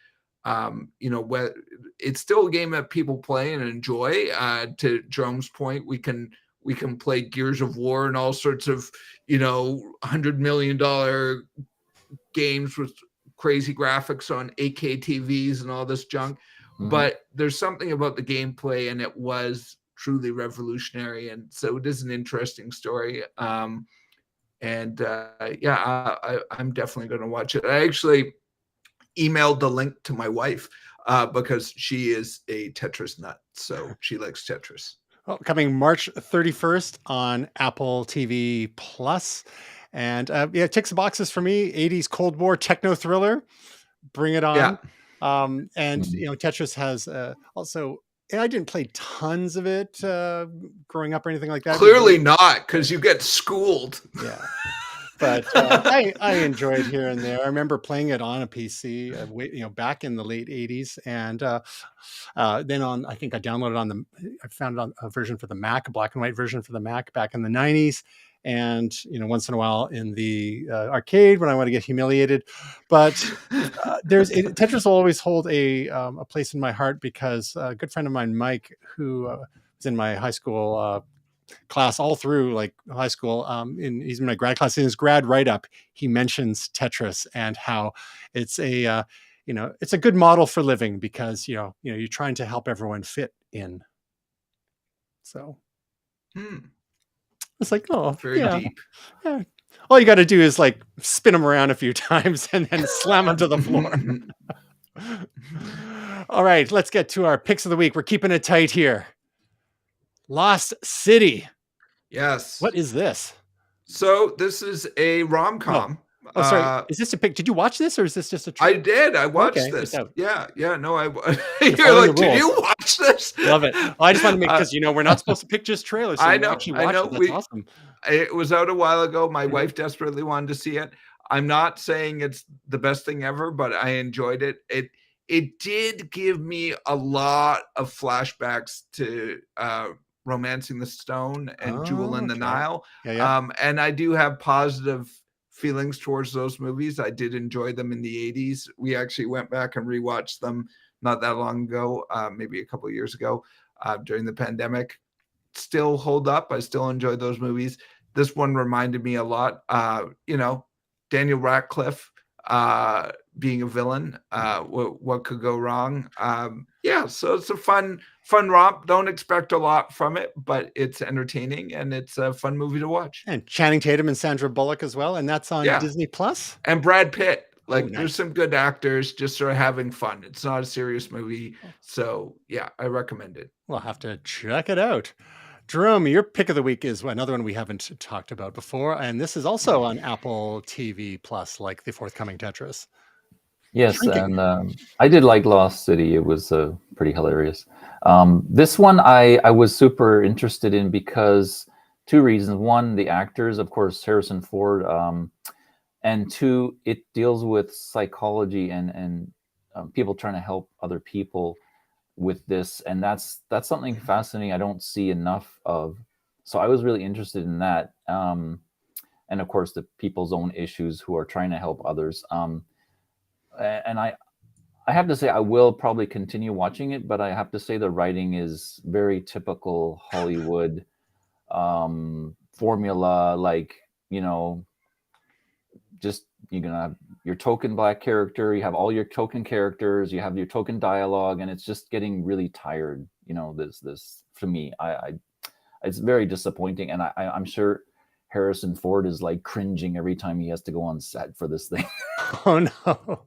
it's still a game that people play and enjoy. To Jerome's point, we can play Gears of War and all sorts of $100 million games with crazy graphics on 8K TVs and all this junk. Mm-hmm. But there's something about the gameplay, and it was truly revolutionary, and so it is an interesting story. Yeah, I'm definitely going to watch it. I actually emailed the link to my wife because she is a Tetris nut, so she likes Tetris. Well, coming March 31st on Apple TV Plus, and yeah, it ticks the boxes for me. 80s Cold War techno thriller, bring it on. Yeah. And Tetris has also. I didn't play tons of it growing up or anything like that. Clearly not, because you get schooled. Yeah, but I enjoyed here and there. I remember playing it on a PC, back in the late '80s, and then I think I downloaded I found it on a version for the Mac, a black and white version for the Mac back in the '90s. And once in a while in the arcade when I want to get humiliated, but Tetris will always hold a place in my heart because a good friend of mine, Mike, who was in my high school class all through like high school, he's in my grad class. In his grad write-up, he mentions Tetris and how it's it's a good model for living because you're trying to help everyone fit in. So. It's like, oh, very deep. Yeah. All you got to do is like spin them around a few times and then slam them to the floor. All right, let's get to our picks of the week. We're keeping it tight here. Lost City. Yes. What is this? So this is a rom-com. Oh, sorry. Is this a pick? Did you watch this or is this just a I did. I watched this. Yeah. No, you're like, did you watch this? Love it. Well, I just want to make, because we're not supposed to pick just trailers. So I know. Actually watch it. That's awesome. It was out a while ago. My wife desperately wanted to see it. I'm not saying it's the best thing ever, but I enjoyed it. It did give me a lot of flashbacks to Romancing the Stone and Jewel in the Nile. Yeah. And I do have positive feelings towards those movies. I did enjoy them in the 80s. We actually went back and rewatched them not that long ago, maybe a couple of years ago during the pandemic. Still hold up. I still enjoy those movies. This one reminded me a lot, Daniel Radcliffe being a villain. What could go wrong? So it's a fun romp. Don't expect a lot from it, but it's entertaining and it's a fun movie to watch. And Channing Tatum and Sandra Bullock as well, and that's on Disney Plus. And Brad Pitt. Nice. There's some good actors just sort of having fun. It's not a serious movie, so yeah, I recommend it. We'll have to check it out. Jerome, your pick of the week is another one we haven't talked about before, and this is also on Apple TV Plus, like the forthcoming Tetris. Yes, Shrinking. and I did like Lost City. It was pretty hilarious. This one I was super interested in because two reasons. One, the actors, of course, Harrison Ford, and two, it deals with psychology and people trying to help other people with this, and that's something fascinating I don't see enough of. So I was really interested in that, and of course the people's own issues who are trying to help others. And I have to say I will probably continue watching it, but I have to say the writing is very typical Hollywood formula, like, just you're gonna have your token black character, you have all your token characters, you have your token dialogue, and it's just getting really tired. This for me, I it's very disappointing, and I'm sure Harrison Ford is like cringing every time he has to go on set for this thing. Oh no,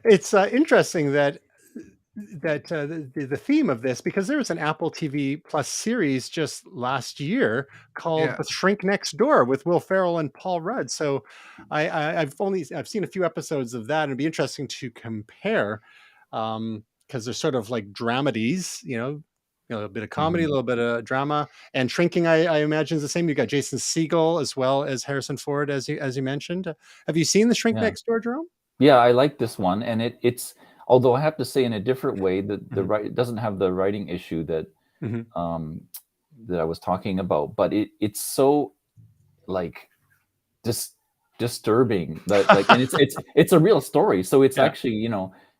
it's interesting that the theme of this, because there was an Apple TV Plus series just last year called Yeah. The Shrink Next Door with Will Ferrell and Paul Rudd. So I've seen a few episodes of that, and it'd be interesting to compare, because they're sort of like dramedies, a bit of comedy, a little bit of drama, and Shrinking. I imagine is the same. You got Jason Segel as well as Harrison Ford, as you mentioned. Have you seen The Shrink Yeah. Next Door, Jerome? Yeah, I like this one, and it's although I have to say in a different way that Mhm. it doesn't have the writing issue that Mhm. that I was talking about, but it's so like disturbing that, like, and it's a real story, so it's Yeah. actually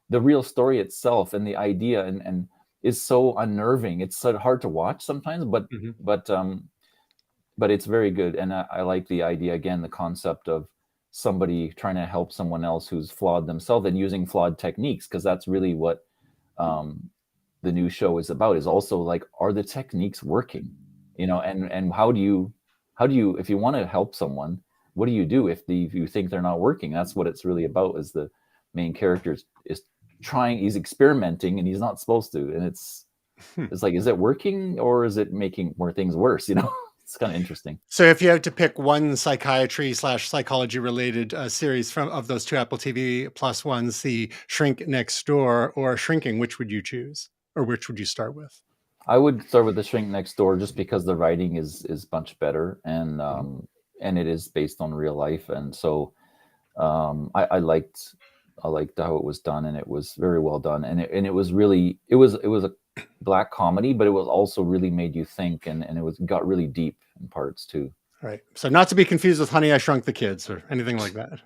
the real story itself and the idea and is so unnerving. It's so hard to watch sometimes, but Mhm. but um but it's very good, and I like the idea, again, the concept of somebody trying to help someone else who's flawed themselves and using flawed techniques, because that's really what um, the new show is about. Is also like, are the techniques working? And how do you, if you want to help someone, what do you do if you think they're not working? That's what it's really about. Is the main character is trying, he's experimenting, and he's not supposed to, and it's like, is it working or is it making more things worse? It's kind of interesting. So if you had to pick one psychiatry/psychology related series of those two Apple TV Plus ones, the Shrink Next Door or Shrinking, which would you choose, or which would you start with? I would start with The Shrink Next Door, just because the writing is much better, and it is based on real life, and so I liked how it was done, and it was very well done, and it was really, it was a black comedy, but it was also really made you think, and it got really deep in parts too. Right. So not to be confused with Honey, I Shrunk the Kids or anything like that.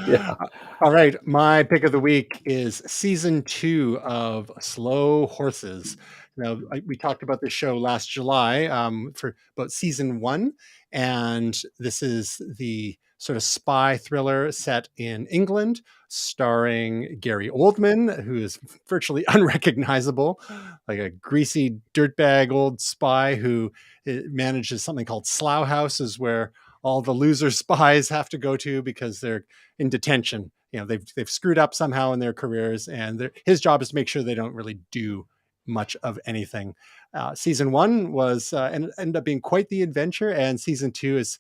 Yeah. All right. My pick of the week is season 2 of Slow Horses. Now, we talked about this show last July, for about season 1. And this is the sort of spy thriller set in England, starring Gary Oldman, who is virtually unrecognizable, like a greasy dirtbag old spy who manages something called Slough Houses, where all the loser spies have to go to because they're in detention. They've screwed up somehow in their careers, and his job is to make sure they don't really do much of anything. Season 1 was and ended up being quite the adventure, and season 2 is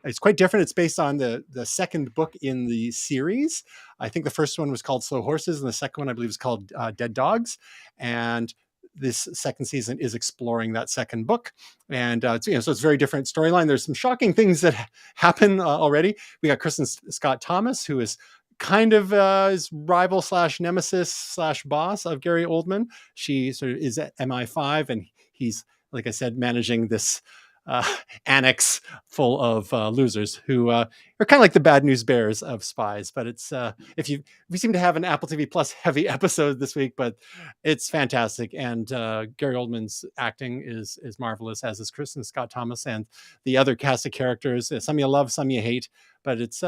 it's quite different. It's based on the second book in the series. I think the first one was called Slow Horses, and the second one, I believe, is called Dead Dogs. And this second season is exploring that second book, and so it's a very different storyline. There's some shocking things that happen already. We got Kristen Scott Thomas, who is kind of his rival slash nemesis slash boss of Gary Oldman. She sort of is at MI5, and he's, like I said, managing this uh, annex full of losers who are kind of like the bad news bears of spies. But it's we seem to have an Apple TV Plus heavy episode this week, but it's fantastic. And Gary Oldman's acting is marvelous, as is Kristen Scott Thomas, and the other cast of characters. Some you love, some you hate, but it's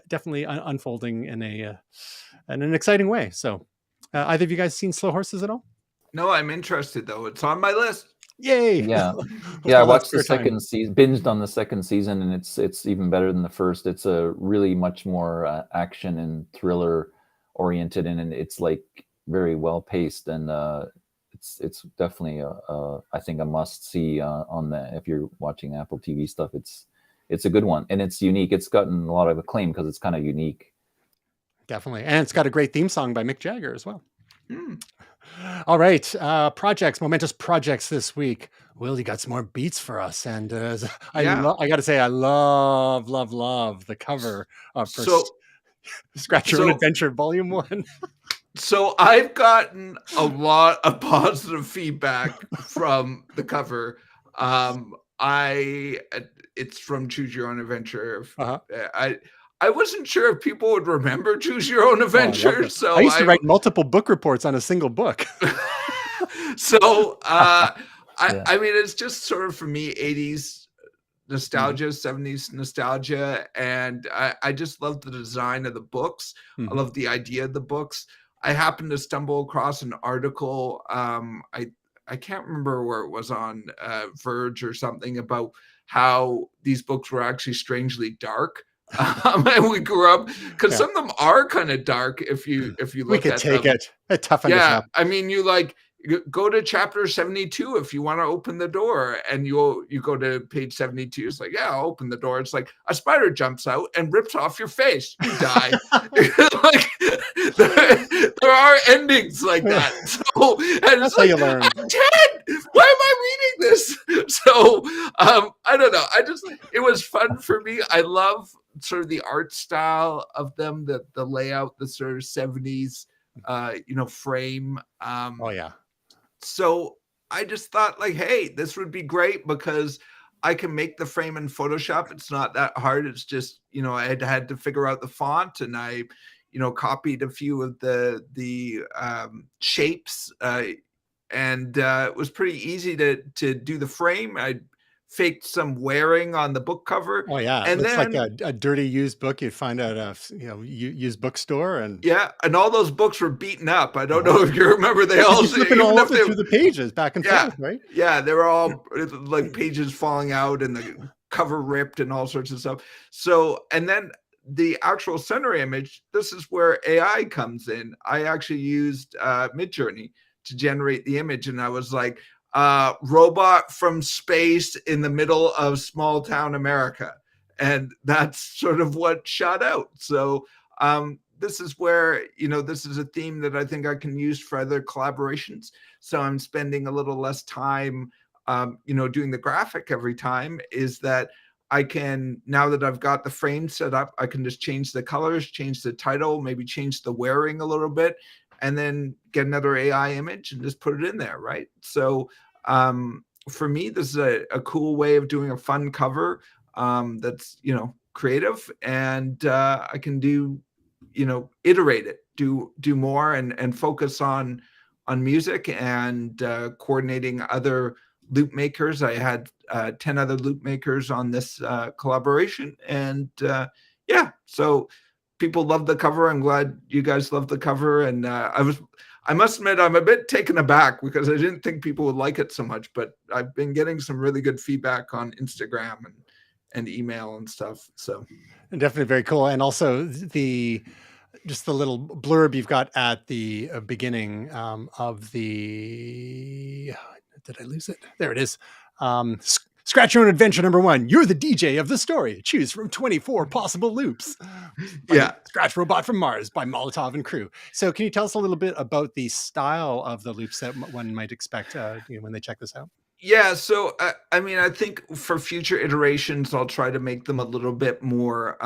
definitely unfolding in an exciting way. So, either of you guys seen Slow Horses at all? No, I'm interested though. It's on my list. Yay! Yeah. We'll Yeah, I fill that watched the spare time. second season, binged on the second season, and it's even better than the first. It's a really much more action and thriller oriented, and it's like very well paced, and it's definitely I think a must see on the, if you're watching Apple TV stuff. It's a good one, and it's unique. It's gotten a lot of acclaim because it's kind of unique. Definitely. And it's got a great theme song by Mick Jagger as well. Hmm. All right. Projects, momentous projects this week. Will, you got some more beats for us. And I got to say, I love the cover for Scratch Your Own Adventure Volume 1. So I've gotten a lot of positive feedback from the cover. It's from Choose Your Own Adventure. I wasn't sure if people would remember Choose Your Own Adventure. I used to write multiple book reports on a single book. So I mean, it's just sort of for me 80s nostalgia, 70s nostalgia, and I just love the design of the books. I love the idea of the books. I happened to stumble across an article. I can't remember where it was, on Verge or something, about how these books were actually strangely dark. And we grew up, because some of them are kind of dark if you look at them. We could take it. Toughen us up. I mean, you go to chapter 72 if you want to open the door, and you go to page 72. It's like, yeah, I'll open the door. It's like a spider jumps out and rips off your face. You die. Like, there are endings like that. So, and that's how you learn. I'm 10. Why am I reading this? So I don't know. It was fun for me. I love sort of the art style of them, the layout, the sort of 70s frame. Oh yeah. So I just thought, like, hey, this would be great because I can make the frame in Photoshop. It's not that hard. It's just, I had to figure out the font, and I, copied a few of the shapes, and it was pretty easy to do the frame. I faked some wearing on the book cover. Oh yeah, and it's then like a dirty used book you'd find at a used bookstore, and and all those books were beaten up. I don't know if you remember. They all flipping all over through the pages back and forth, right? Yeah, they were all like pages falling out and the cover ripped and all sorts of stuff. So, and then the actual center image, this is where AI comes in. I actually used Midjourney to generate the image, and I was like, robot from space in the middle of small town America. And that's sort of what shot out. So this is where, this is a theme that I think I can use for other collaborations. So I'm spending a little less time, doing the graphic every time, is that I can, now that I've got the frame set up, I can just change the colors, change the title, maybe change the wearing a little bit, and then get another AI image and just put it in there, right? So for me, this is a cool way of doing a fun cover that's, creative, and I can do, iterate it, do more, and focus on music and coordinating other loop makers. I had 10 other loop makers on this collaboration, and so people love the cover. I'm glad you guys love the cover, and I must admit, I'm a bit taken aback because I didn't think people would like it so much, but I've been getting some really good feedback on Instagram and email and stuff. So definitely very cool. And also just the little blurb you've got at the beginning of the, did I lose it? There it is. Scratch Your Own Adventure number 1. You're the DJ of the story. Choose from 24 possible loops. Scratch Robot from Mars by Molotov and crew. So can you tell us a little bit about the style of the loops that one might expect when they check this out? Yeah, so I mean, I think for future iterations, I'll try to make them a little bit more,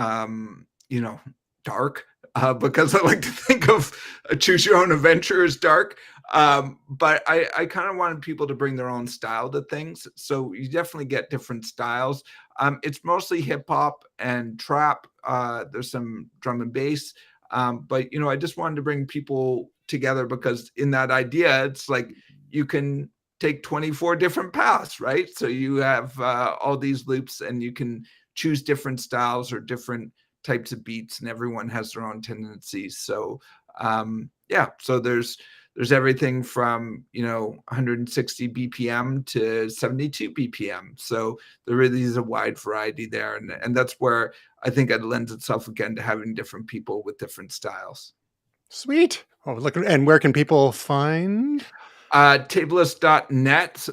dark, because I like to think of Choose Your Own Adventure as dark. But I kind of wanted people to bring their own style to things. So you definitely get different styles. It's mostly hip hop and trap. There's some drum and bass. But, I just wanted to bring people together because in that idea, it's like you can take 24 different paths, right? So you have all these loops, and you can choose different styles or different types of beats, and everyone has their own tendencies. So so there's everything from 160 BPM to 72 BPM. So there really is a wide variety there, and that's where I think it lends itself again to having different people with different styles. Sweet. Oh, look, and where can people find Tableist.net.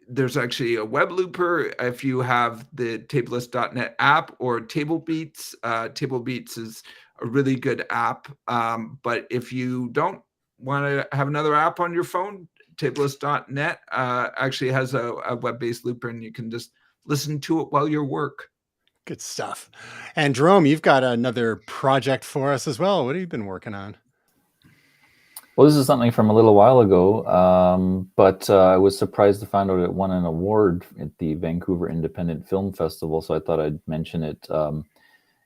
There's actually a web looper if you have the Tableist.net app or TableBeats. TableBeats is a really good app. But if you don't want to have another app on your phone, Tableist.net actually has a web-based looper, and you can just listen to it while you work. Good stuff. And Jerome, you've got another project for us as well. What have you been working on? Well, this is something from a little while ago, but I was surprised to find out it won an award at the Vancouver Independent Film Festival, so I thought I'd mention it.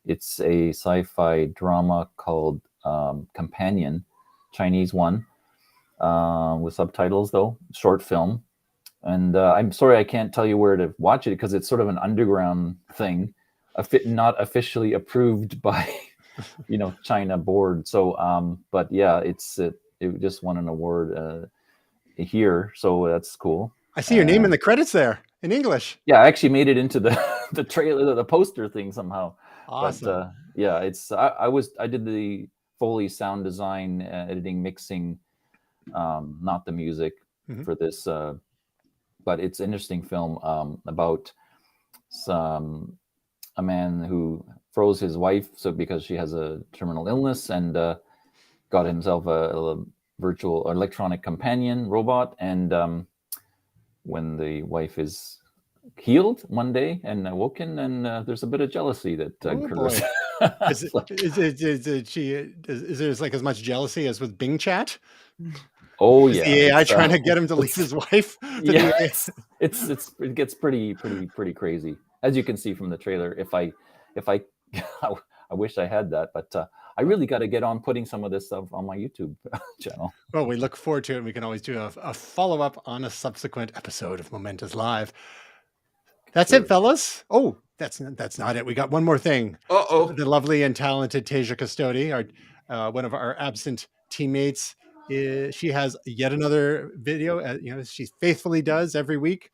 It's a sci-fi drama called Companion, Chinese one, with subtitles though, short film. And I'm sorry I can't tell you where to watch it because it's sort of an underground thing, not officially approved by, China board. So, but yeah, it just won an award here, so that's cool. I see your name in the credits there in English. Yeah, I actually made it into the trailer, the poster thing somehow. Awesome. But yeah, I did the Foley sound design, editing, mixing, not the music for this. But it's an interesting film about a man who froze his wife because she has a terminal illness, and got himself a virtual electronic companion robot. And when the wife is healed one day and awoken, and there's a bit of jealousy that occurs. Is there like as much jealousy as with Bing Chat? Oh is yeah, the AI trying to get him to leave his wife? Yeah, it gets pretty crazy, as you can see from the trailer. If I I wish I had that, but I really got to get on putting some of this stuff on my YouTube channel. Well, we look forward to it. We can always do a follow-up on a subsequent episode of Momentous Live. That's it, fellas. Oh, that's not it. We got one more thing. The lovely and talented Tasia Custodi, one of our absent teammates, she has yet another video. She faithfully does every week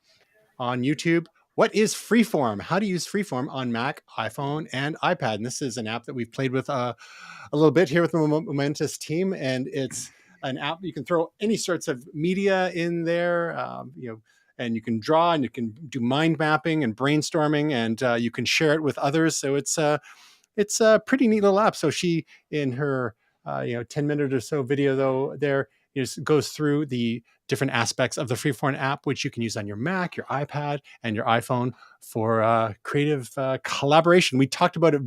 on YouTube. What is Freeform? How to use Freeform on Mac, iPhone, and iPad. And this is an app that we've played with a little bit here with the Momentous team. And it's an app you can throw any sorts of media in there, and you can draw, and you can do mind mapping and brainstorming, and you can share it with others. So it's a pretty neat little app. So she, in her 10-minute or so video though, there goes through the different aspects of the Freeform app, which you can use on your Mac, your iPad, and your iPhone for creative collaboration. We talked about it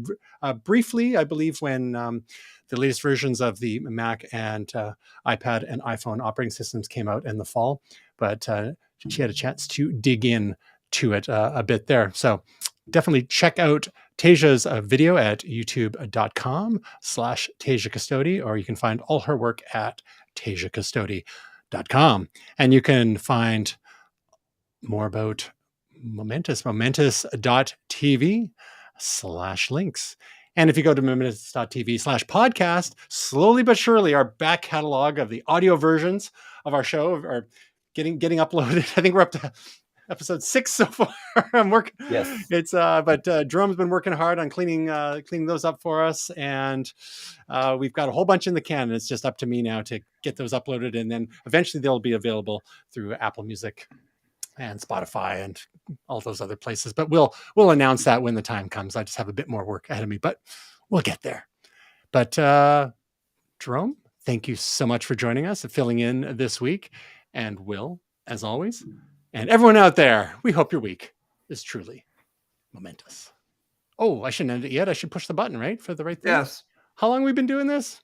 briefly, I believe, when the latest versions of the Mac and iPad and iPhone operating systems came out in the fall, but she had a chance to dig in to it a bit there. So definitely check out Tasia's video at youtube.com/Tasia Custodi, or you can find all her work at TasiaCustodi.com. And you can find more about momentus.tv/links. And if you go to momentus.tv/podcast, slowly but surely our back catalog of the audio versions of our show are getting uploaded. I think we're up to episode 6 so far. I'm working. Yes. But Jerome's been working hard on cleaning those up for us, and we've got a whole bunch in the can. And it's just up to me now to get those uploaded, and then eventually they'll be available through Apple Music and Spotify and all those other places. But we'll announce that when the time comes. I just have a bit more work ahead of me, but we'll get there. But Jerome, thank you so much for joining us and filling in this week. And Will, as always. And everyone out there, we hope your week is truly momentous. Oh, I shouldn't end it yet. I should push the button, right? For the right thing. Yes. How long have we been doing this?